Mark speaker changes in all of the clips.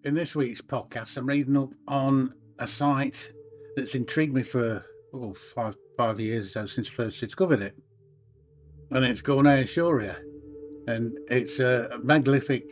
Speaker 1: In this week's podcast, I'm reading up on a site that's intrigued me for five years or so since I first discovered it. And it's Younger, and it's a megalithic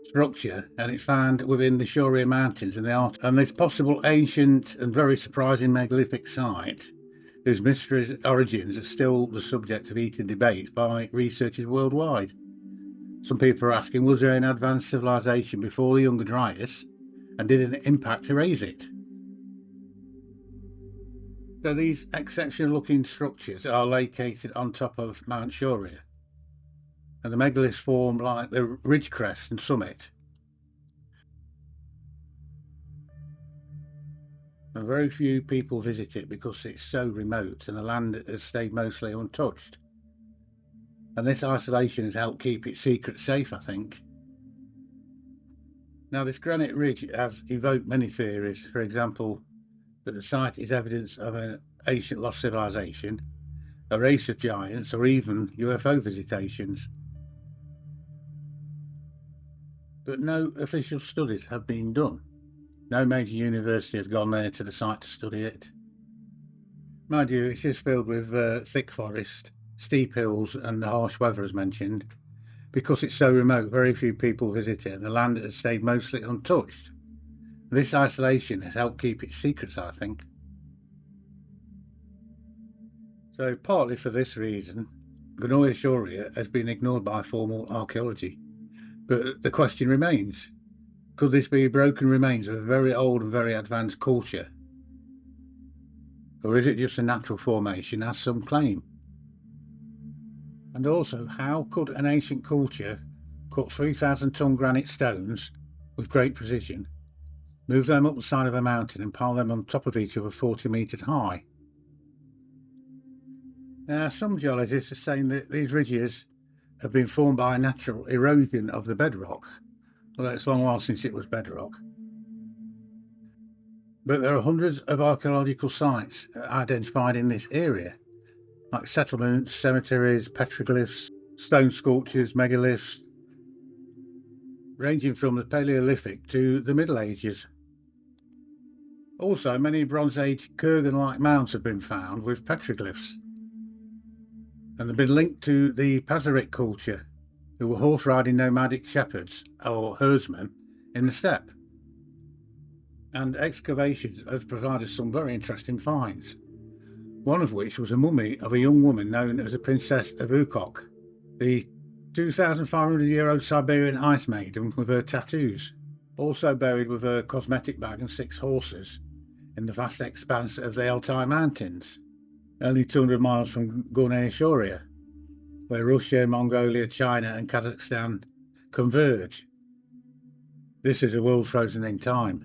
Speaker 1: structure, and it's found within the Shoria Mountains in the Arctic. And this possible ancient and very surprising megalithic site, whose mysterious origins are still the subject of heated debate by researchers worldwide. Some people are asking, was there an advanced civilization before the Younger Dryas, and did an impact erase it? So these exceptional looking structures are located on top of Mount Shoria, and the megaliths form like the ridge crest and summit. And very few people visit it because it's so remote and the land has stayed mostly untouched. And this isolation has helped keep its secret safe, I think. Now, this granite ridge has evoked many theories. For example, that the site is evidence of an ancient lost civilization, a race of giants, or even UFO visitations. But no official studies have been done. No major university has gone there to the site to study it. Mind you, it's just filled with thick forest, steep hills, and the harsh weather as mentioned. Because it's so remote, very few people visit it, and the land has stayed mostly untouched. This isolation has helped keep its secrets, I think. So, partly for this reason, Younger has been ignored by formal archaeology. But the question remains, could this be broken remains of a very old and very advanced culture? Or is it just a natural formation, as some claim? And also, how could an ancient culture cut 3,000-ton granite stones with great precision, move them up the side of a mountain and pile them on top of each other 40 metres high? Now, some geologists are saying that these ridges have been formed by natural erosion of the bedrock, although it's a long while since it was bedrock. But there are hundreds of archaeological sites identified in this area, like settlements, cemeteries, petroglyphs, stone sculptures, megaliths, ranging from the Paleolithic to the Middle Ages. Also, many Bronze Age Kurgan-like mounds have been found with petroglyphs, and they've been linked to the Pazyryk culture, who were horse-riding nomadic shepherds or herdsmen in the steppe. And excavations have provided some very interesting finds, one of which was a mummy of a young woman known as the Princess of Ukok, the 2,500-year-old Siberian ice maiden with her tattoos, also buried with her cosmetic bag and 6 horses in the vast expanse of the Altai Mountains, only 200 miles from Gornaya, where Russia, Mongolia, China and Kazakhstan converge. This is a world frozen in time.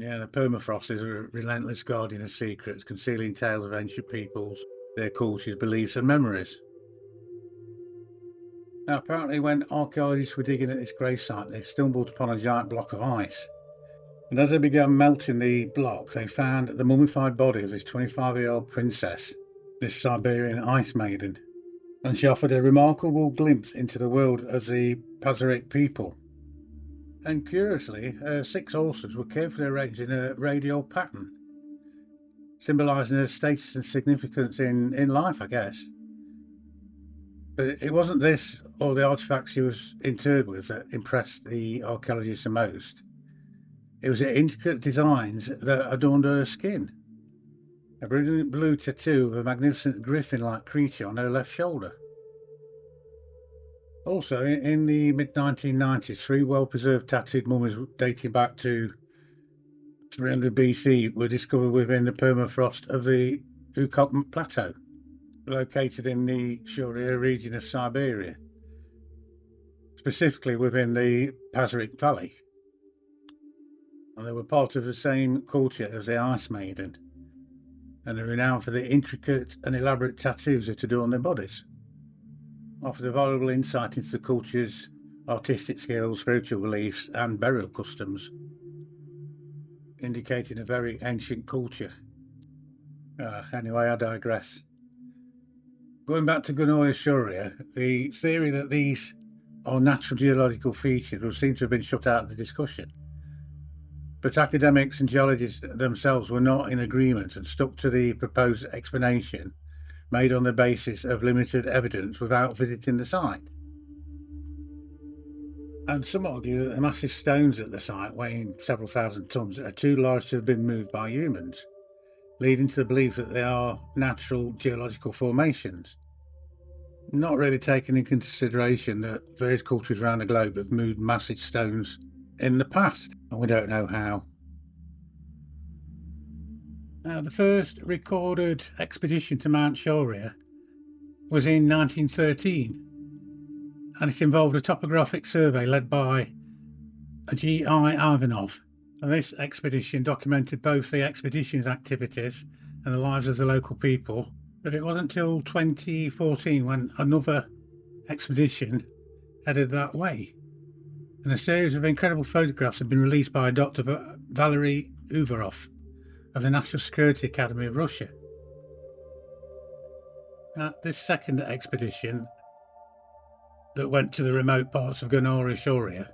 Speaker 1: Yeah, the permafrost is a relentless guardian of secrets, concealing tales of ancient peoples, their cultures, beliefs and memories. Now, apparently when archaeologists were digging at this grave site, they stumbled upon a giant block of ice. And as they began melting the block, they found the mummified body of this 25-year-old princess, this Siberian ice maiden. And she offered a remarkable glimpse into the world of the Pazyryk people. And curiously, 6 horses were carefully arranged in a radial pattern, symbolising her status and significance in life, I guess. But it wasn't this or the artefacts she was interred with that impressed the archaeologists the most. It was the intricate designs that adorned her skin. A brilliant blue tattoo of a magnificent griffin-like creature on her left shoulder. Also, in the mid-1990s, 3 well-preserved tattooed mummies dating back to 300 BC were discovered within the permafrost of the Ukok Plateau, located in the Shoria region of Siberia, specifically within the Pazyryk Valley. And they were part of the same culture as the Ice Maiden, and are renowned for the intricate and elaborate tattoos that adorn their bodies. Offers a valuable insight into the culture's artistic skills, spiritual beliefs and burial customs, indicating a very ancient culture. Anyway, I digress. Going back to Gunnoy Shoria, the theory that these or natural geological features would seem to have been shut out of the discussion. But academics and geologists themselves were not in agreement and stuck to the proposed explanation made on the basis of limited evidence without visiting the site. And some argue that the massive stones at the site, weighing several thousand tons, are too large to have been moved by humans, leading to the belief that they are natural geological formations, not really taking into consideration that various cultures around the globe have moved massive stones in the past, and we don't know how. Now, the first recorded expedition to Mount Shoria was in 1913, and it involved a topographic survey led by G.I. Ivanov. And this expedition documented both the expedition's activities and the lives of the local people. But it wasn't until 2014 when another expedition headed that way. And a series of incredible photographs have been released by Dr. Valery Uvarov of the National Security Academy of Russia. This second expedition that went to the remote parts of Gornoya Shoria,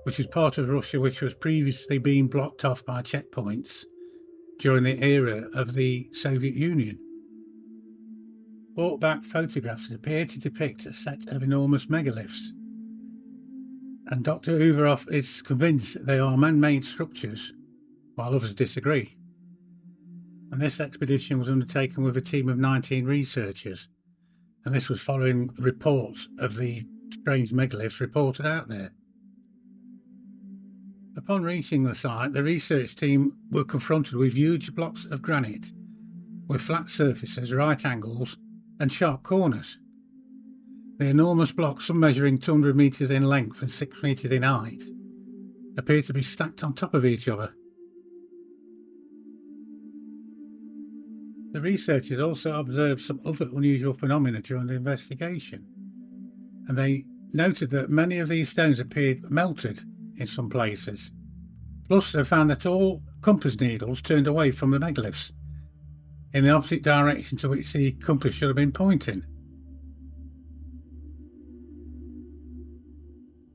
Speaker 1: which is part of Russia which was previously being blocked off by checkpoints during the era of the Soviet Union. Brought back photographs appear to depict a set of enormous megaliths, and Dr. Uvarov is convinced they are man-made structures, while others disagree. And this expedition was undertaken with a team of 19 researchers, and this was following reports of the strange megaliths reported out there. Upon reaching the site, the research team were confronted with huge blocks of granite with flat surfaces, right angles and sharp corners. The enormous blocks, some measuring 200 metres in length and 6 metres in height, appear to be stacked on top of each other. The researchers also observed some other unusual phenomena during the investigation, and they noted that many of these stones appeared melted in some places. Plus, they found that all compass needles turned away from the megaliths in the opposite direction to which the compass should have been pointing.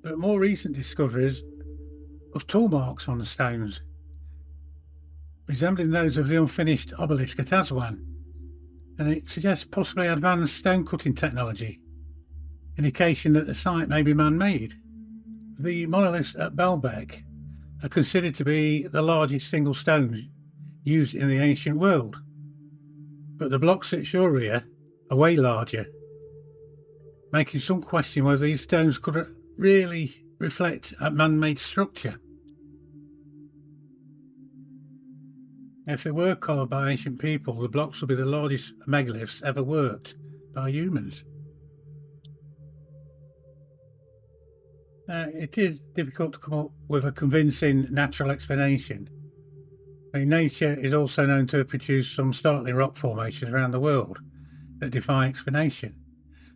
Speaker 1: But more recent discoveries of tool marks on the stones, resembling those of the unfinished obelisk at Aswan, and it suggests possibly advanced stone cutting technology, indication that the site may be man-made. The monoliths at Baalbek are considered to be the largest single stones used in the ancient world, but the blocks at Shoria are way larger, making some question whether these stones could really reflect a man-made structure. If they were carved by ancient people, the blocks would be the largest megaliths ever worked by humans. It is difficult to come up with a convincing natural explanation. Nature is also known to have produced some startling rock formations around the world that defy explanation,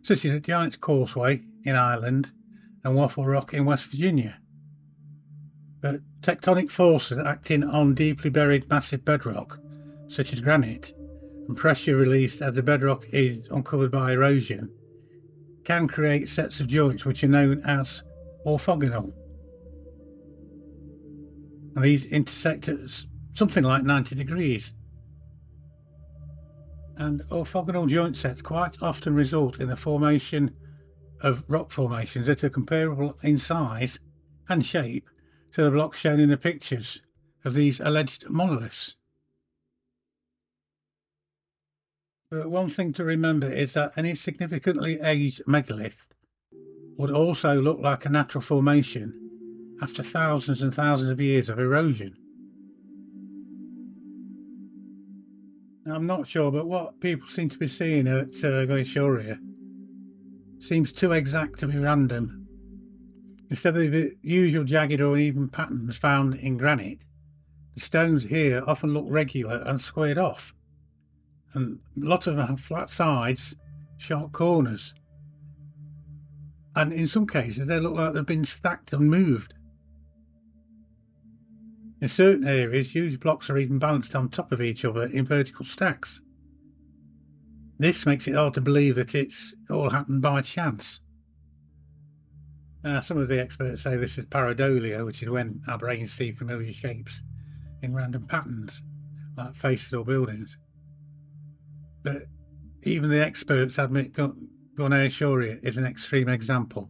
Speaker 1: such as the Giant's Causeway in Ireland and Waffle Rock in West Virginia. But tectonic forces acting on deeply buried massive bedrock, such as granite, and pressure released as the bedrock is uncovered by erosion, can create sets of joints which are known as orthogonal. And these intersect at something like 90 degrees. And orthogonal joint sets quite often result in the formation of rock formations that are comparable in size and shape to the blocks shown in the pictures of these alleged monoliths. But one thing to remember is that any significantly aged megalith would also look like a natural formation after thousands and thousands of years of erosion. Now, I'm not sure, but what people seem to be seeing at Gornoya Shoria seems too exact to be random. Instead of the usual jagged or uneven patterns found in granite, the stones here often look regular and squared off, and a lot of them have flat sides, sharp corners, and in some cases they look like they've been stacked and moved. In certain areas, huge blocks are even balanced on top of each other in vertical stacks. This makes it hard to believe that it's all happened by chance. Some of the experts say this is pareidolia, which is when our brains see familiar shapes in random patterns, like faces or buildings. But even the experts admit Gonaishoria is an extreme example.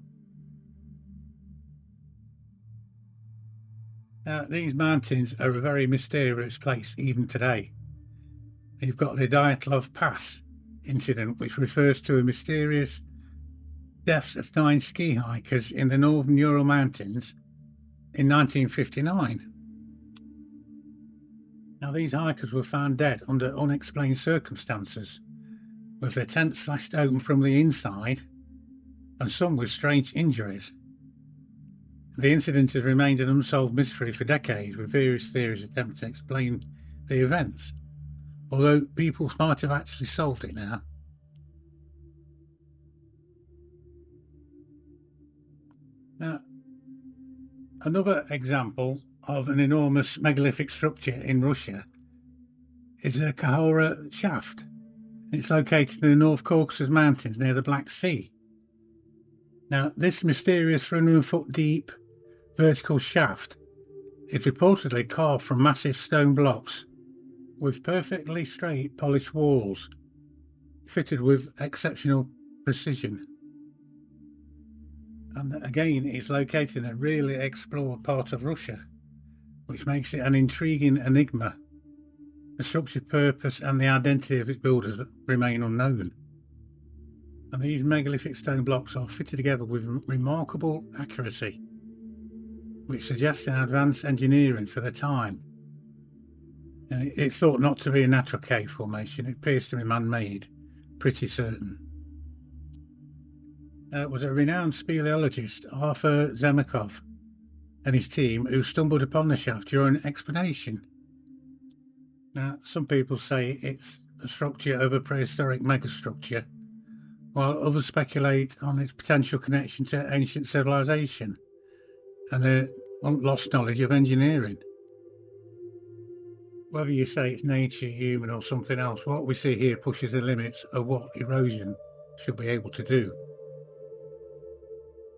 Speaker 1: These mountains are a very mysterious place even today. You've got the Dyatlov Pass incident, which refers to a mysterious deaths of 9 ski hikers in the northern Ural Mountains in 1959. Now, these hikers were found dead under unexplained circumstances, with their tents slashed open from the inside, and some with strange injuries. The incident has remained an unsolved mystery for decades, with various theories attempting to explain the events, although people might have actually solved it now. Now, another example of an enormous megalithic structure in Russia is the Kahora Shaft. It's located in the North Caucasus Mountains near the Black Sea. Now, this mysterious 300-foot deep vertical shaft is reportedly carved from massive stone blocks with perfectly straight polished walls, fitted with exceptional precision. And again, it's located in a really explored part of Russia, which makes it an intriguing enigma. The structure's purpose and the identity of its builders remain unknown. And these megalithic stone blocks are fitted together with remarkable accuracy, which suggests an advanced engineering for the time. And it's thought not to be a natural cave formation. It appears to be man-made, pretty certain. It was a renowned speleologist, Arthur Zemekov, and his team who stumbled upon the shaft during an expedition. Now, some people say it's a structure of a prehistoric megastructure, while others speculate on its potential connection to ancient civilization and the lost knowledge of engineering. Whether you say it's nature, human, or something else, what we see here pushes the limits of what erosion should be able to do.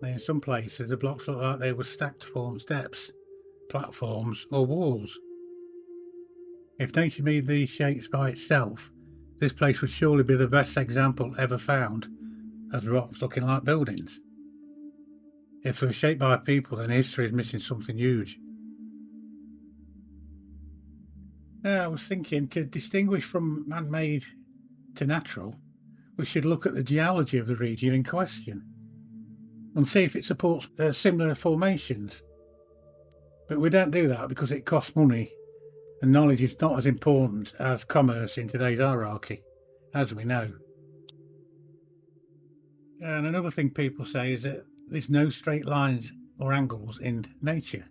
Speaker 1: Now, in some places, the blocks look like they were stacked to form steps, platforms, or walls. If nature made these shapes by itself, this place would surely be the best example ever found of rocks looking like buildings. If they were shaped by people, then history is missing something huge. Now, I was thinking, to distinguish from man-made to natural, we should look at the geology of the region in question and see if it supports similar formations. But we don't do that because it costs money, and knowledge is not as important as commerce in today's hierarchy, as we know. And another thing people say is that there's no straight lines or angles in nature,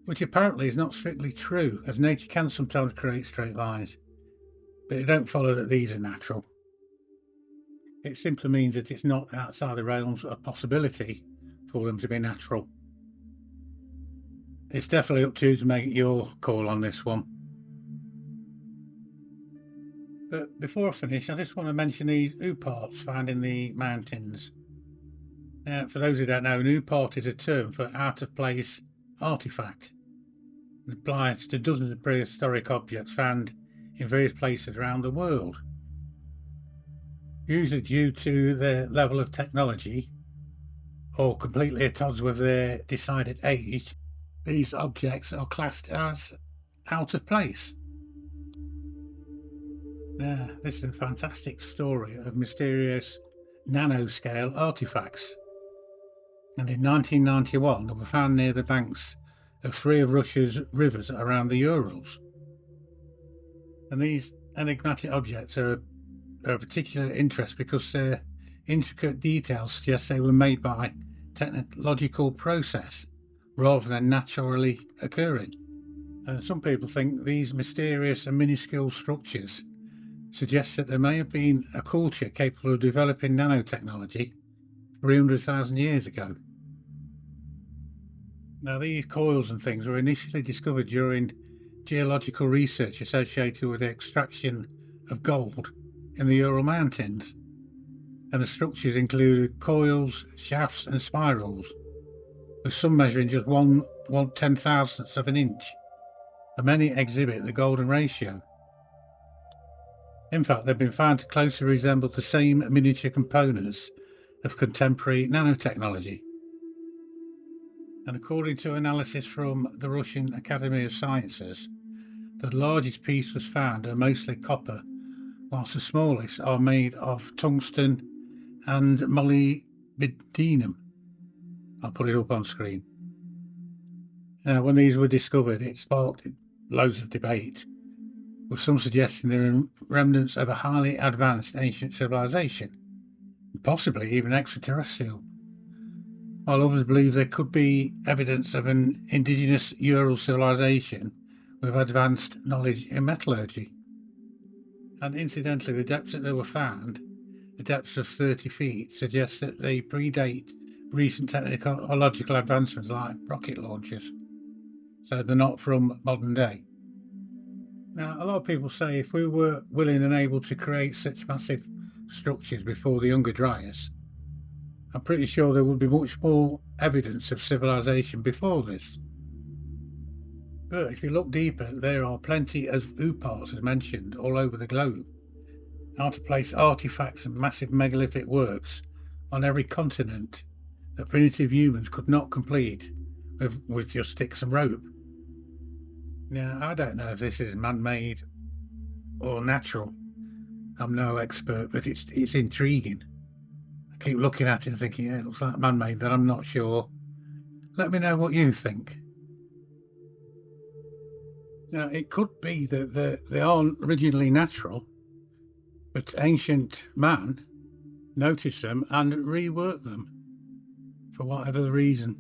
Speaker 1: which apparently is not strictly true, as nature can sometimes create straight lines, but it don't follow that these are natural. It simply means that it's not outside the realms of possibility for them to be natural. It's definitely up to you to make your call on this one. But before I finish, I just want to mention these ooparts found in the mountains. Now, for those who don't know, an oopart is a term for out-of-place artifact. It applies to dozens of prehistoric objects found in various places around the world. Usually due to their level of technology, or completely at odds with their decided age, these objects are classed as out of place. Now, this is a fantastic story of mysterious nanoscale artifacts. And in 1991, they were found near the banks of 3 of Russia's rivers around the Urals. And these enigmatic objects are of particular interest because their intricate details suggest they were made by technological process rather than naturally occurring. Some people think these mysterious and minuscule structures suggest that there may have been a culture capable of developing nanotechnology 300,000 years ago. Now, these coils and things were initially discovered during geological research associated with the extraction of gold in the Ural Mountains. and the structures included coils, shafts and spirals, with some measuring just one 10,000th of an inch, and many exhibit the golden ratio. In fact, they've been found to closely resemble the same miniature components of contemporary nanotechnology. And according to analysis from the Russian Academy of Sciences, the largest piece was found are mostly copper, whilst the smallest are made of tungsten and molybdenum. I'll put it up on screen. Now, when these were discovered, it sparked loads of debate, with some suggesting they're remnants of a highly advanced ancient civilization, possibly even extraterrestrial, while others believe there could be evidence of an indigenous Ural civilization with advanced knowledge in metallurgy. And incidentally, the depths that they were found, the depths of 30 feet, suggest that they predate recent technological advancements like rocket launchers. So they're not from modern day. Now, a lot of people say if we were willing and able to create such massive structures before the Younger Dryas, I'm pretty sure there would be much more evidence of civilization before this. But if you look deeper, there are plenty of ooparts, as mentioned, all over the globe. How to place artifacts and massive megalithic works on every continent that primitive humans could not complete with just sticks and rope. Now, I don't know if this is man-made or natural. I'm no expert, but it's intriguing. I keep looking at it and thinking, yeah, it looks like man-made, but I'm not sure. Let me know what you think. Now, it could be that they aren't originally natural, but ancient man noticed them and reworked them for whatever reason.